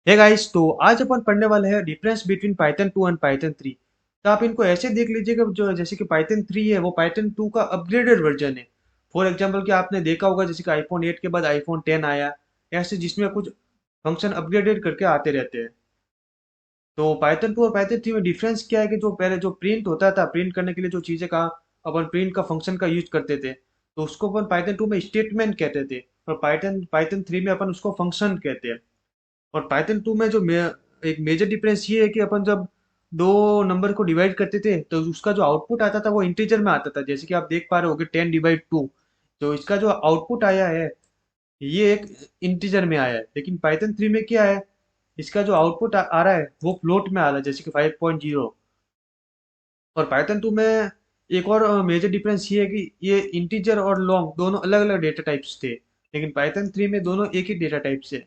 Hey guys, तो आज अपन पढ़ने वाले हैं difference between Python 2 and Python 3। तो आप इनको ऐसे देख लीजिएगा, जो जैसे कि पाइथन 3 है वो पाइथन 2 का अपग्रेडेड वर्जन है। फॉर एग्जांपल कि आपने देखा होगा जैसे कि आईफोन 8 के बाद आईफोन 10 आया, ऐसे जिसमें कुछ फंक्शन अपग्रेडेड करके आते रहते हैं। तो पाइथन 2 और पाइथन 3 में डिफरेंस क्या है कि जो पहले जो प्रिंट होता था, प्रिंट करने के लिए जो चीज़ें का अपन प्रिंट का फंक्शन का यूज करते थे, तो उसको अपन पाइथन 2 में स्टेटमेंट कहते थे, और पाइथन पाइथन 3 में अपन उसको फंक्शन कहते हैं। और पाइथन 2 में एक मेजर डिफरेंस ये है कि अपन जब दो नंबर को डिवाइड करते थे तो उसका जो आउटपुट आता था वो इंटीजर में आता था, जैसे कि आप देख पा रहे होगे 10/2। तो इसका जो आउटपुट आया है ये एक इंटीजर में आया है, लेकिन पाइथन 3 में क्या है, इसका जो आउटपुट आ रहा है वो फ्लोट में आ रहा है, जैसे कि 5.0। और पाइथन 2 में एक और मेजर डिफरेंस ये है कि ये इंटीजर और लॉन्ग दोनों अलग अलग डेटा टाइप्स थे, लेकिन पाइथन 3 में दोनों एक ही डेटा टाइप्स है।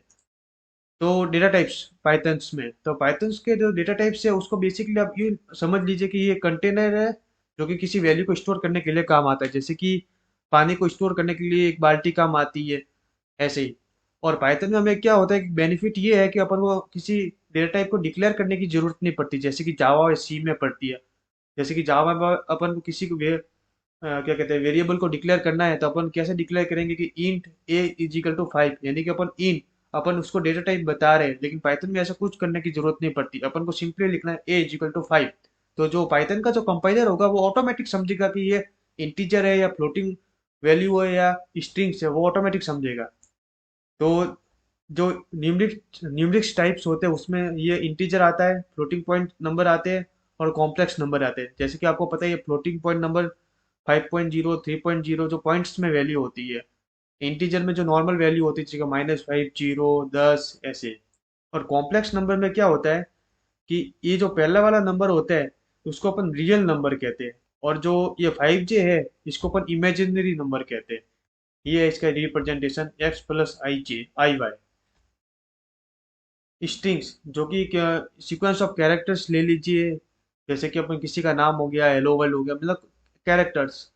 तो डेटा टाइप्स पाइथन्स में, तो पाइथन्स के जो डेटा टाइप्स है उसको बेसिकली आप ये समझ लीजिए कि ये कंटेनर है जो कि किसी वैल्यू को स्टोर करने के लिए काम आता है, जैसे कि पानी को स्टोर करने के लिए एक बाल्टी काम आती है, ऐसे ही। और पाइथन में हमें क्या होता है कि बेनिफिट ये है कि अपन को किसी डेटा टाइप को डिक्लेयर करने की जरूरत नहीं पड़ती, जैसे कि जावा और सी में पड़ती है। जैसे कि जावा में अपन को किसी को क्या कहते हैं वेरिएबल को डिक्लेयर करना है, तो अपन कैसे डिक्लेयर करेंगे कि int a is equal to 5, यानी कि अपन उसको डेटा टाइप बता रहे हैं, लेकिन पाइथन में ऐसा कुछ करने की जरूरत नहीं पड़ती, अपन को सिंपली लिखना है ए इज इक्वल टू 5। तो जो पाइथन का जो कंपाइलर होगा वो ऑटोमेटिक समझेगा कि ये इंटीजर है या फ्लोटिंग वैल्यू है या स्ट्रिंग्स है, वो ऑटोमेटिक समझेगा। तो जो न्यूमरिक्स टाइप्स होते हैं उसमें ये इंटीजर आता है, फ्लोटिंग पॉइंट नंबर आते हैं, और कॉम्प्लेक्स नंबर आते हैं। जैसे कि आपको पता है ये फ्लोटिंग पॉइंट नंबर 5.0 3.0 जो पॉइंट्स में वैल्यू होती है, इंटीजर में जो नॉर्मल वैल्यू होती है जैसे -5 0 10 ऐसे। और कॉम्प्लेक्स नंबर में क्या होता है कि ये जो पहला वाला नंबर होता है उसको अपन रियल नंबर कहते हैं, और जो ये 5J है इसको अपन इमेजिनरी नंबर कहते हैं। ये है इसका रिप्रेजेंटेशन x प्लस आई वाई। स्ट्रिंग्स जो कि सीक्वेंस ऑफ कैरेक्टर्स ले लीजिए, जैसे कि अपन किसी का नाम हो गया, हेलो वर्ल्ड हो गया, मतलब कैरेक्टर्स।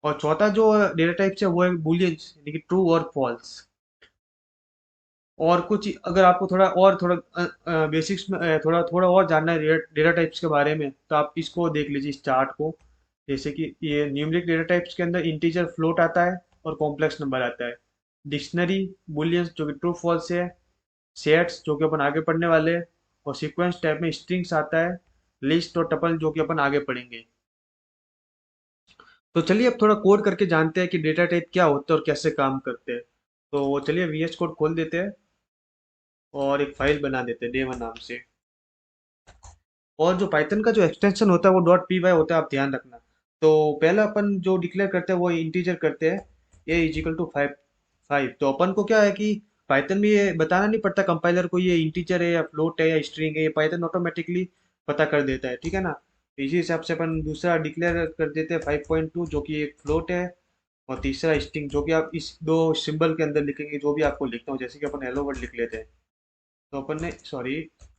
और चौथा जो डेटा टाइप है वो है बुलियंस, यानी कि ट्रू और फॉल्स। और कुछ अगर आपको थोड़ा बेसिक्स में थोड़ा थोड़ा और जानना है डेटा टाइप्स के बारे में, तो आप इसको देख लीजिए इस चार्ट को। जैसे कि ये न्यूमेरिक डेटा टाइप्स के अंदर इंटीजर फ्लोट आता है और कॉम्प्लेक्स नंबर आता है। डिक्शनरी बुलियंस जो कि ट्रू फॉल्स है, सेट्स जो कि अपन आगे पढ़ने वाले हैं, और सीक्वेंस टाइप में स्ट्रिंग्स आता है, लिस्ट और टपल जो कि अपन आगे पढ़ेंगे। तो चलिए अब थोड़ा कोड करके जानते हैं कि डेटा टाइप क्या होते हैं और कैसे काम करते हैं। तो चलिए वीएस कोड खोल देते हैं और एक फाइल बना देते हैं डेमन नाम से। और जो पाइथन का जो एक्सटेंशन होता है वो .py होता है, आप ध्यान रखना। तो पहला अपन जो डिक्लेयर करते हैं वो इंटीजर करते हैं, ए इज इक्वल टू 5। तो अपन को क्या है कि पाइथन में ये बताना नहीं पड़ता कंपाइलर को ये इंटीजर है या फ्लोट है या स्ट्रिंग है, ये पाइथन ऑटोमेटिकली पता कर देता है, ठीक है ना। तो इसी हिसाब से अपन दूसरा डिक्लेयर कर देते हैं 5.2 जो कि एक फ्लोट है, और तीसरा स्ट्रिंग जो कि आप इस दो सिंबल के अंदर लिखेंगे जो भी आपको लिखना हो, जैसे कि अपन हेलो वर्ड लिख लेते हैं। तो अपन ने सॉरी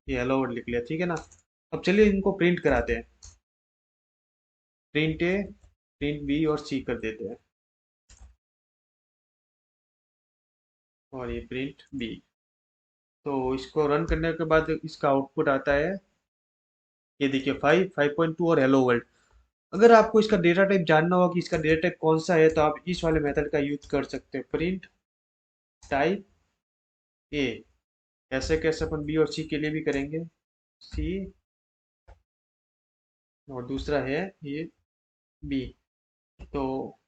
ये हेलो वर्ड लिख लिया, ठीक है ना। अब चलिए इनको प्रिंट कराते हैं। प्रिंट ए, प्रिंट बी और सी कर देते हैं, और ये प्रिंट बी। तो इसको रन करने के बाद इसका आउटपुट आता है, ये देखिए 5.2 और हेलो वर्ल्ड। अगर आपको इसका डेटा टाइप जानना हो कि इसका डेटा टाइप कौन सा है, तो आप इस वाले मेथड का यूज कर सकते हैं, प्रिंट टाइप ए। ऐसे कैसे अपन बी और सी के लिए भी करेंगे, सी, और दूसरा है ये बी। तो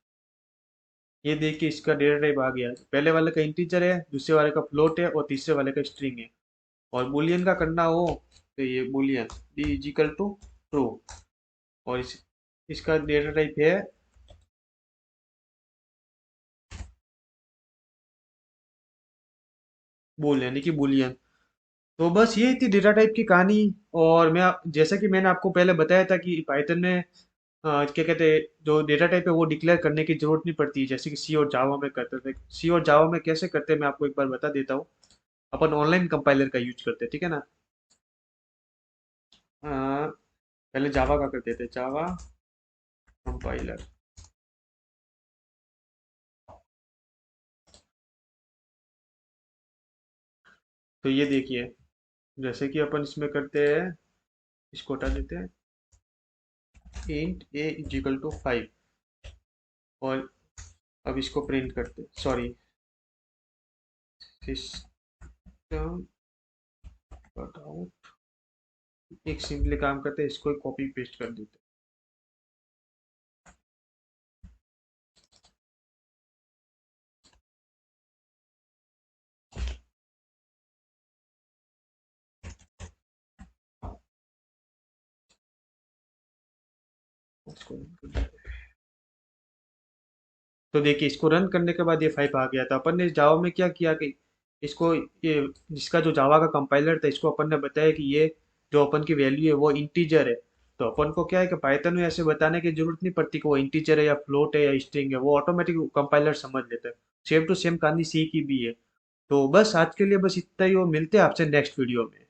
ये देखिए इसका डेटा टाइप आ गया, पहले वाले का इंटीजर है, दूसरे वाले का फ्लोट है, और तीसरे वाले का स्ट्रिंग है। और बुलियन का करना हो तो ये boolean d is equal to true. और इसका डेटा टाइप है बुल, यानी कि बुलियन। तो बस ये थी डेटा टाइप की कहानी। और जैसा कि मैंने आपको पहले बताया था कि पाइथन में क्या कहते हैं, जो डेटा टाइप है वो डिक्लेयर करने की जरूरत नहीं पड़ती, जैसे कि सी और जावा में करते थे। सी और जावा में कैसे करते हैं मैं आपको एक बार बता देता हूँ। अपन ऑनलाइन कंपाइलर का यूज करते हैं, ठीक है ना। अ, पहले जावा का करते थे, जावा कंपाइलर। तो ये देखिए, जैसे कि अपन इसमें करते हैं, इसको हटा देते हैं, int a is equal to 5, और अब इसको प्रिंट करते हैं, सॉरी, सिस्टम आउट। एक सिंपली काम करते हैं, इसको कॉपी पेस्ट कर देते हैं, इसको run कर देते हैं। तो देखिए इसको रन करने के बाद ये 5 आ गया था। अपन ने जावा में क्या किया कि इसको, ये जिसका जो जावा का कंपाइलर था, इसको अपन ने बताया कि ये जो अपन की वैल्यू है वो इंटीजर है। तो अपन को क्या है कि पाइथन में ऐसे बताने की जरूरत नहीं पड़ती कि वो इंटीजर है या फ्लोट है या स्ट्रिंग है, वो ऑटोमेटिक कंपाइलर समझ लेता है। सेम टू सेम कहानी सी की भी है। तो बस आज के लिए बस इतना ही, और मिलते हैं आपसे नेक्स्ट वीडियो में।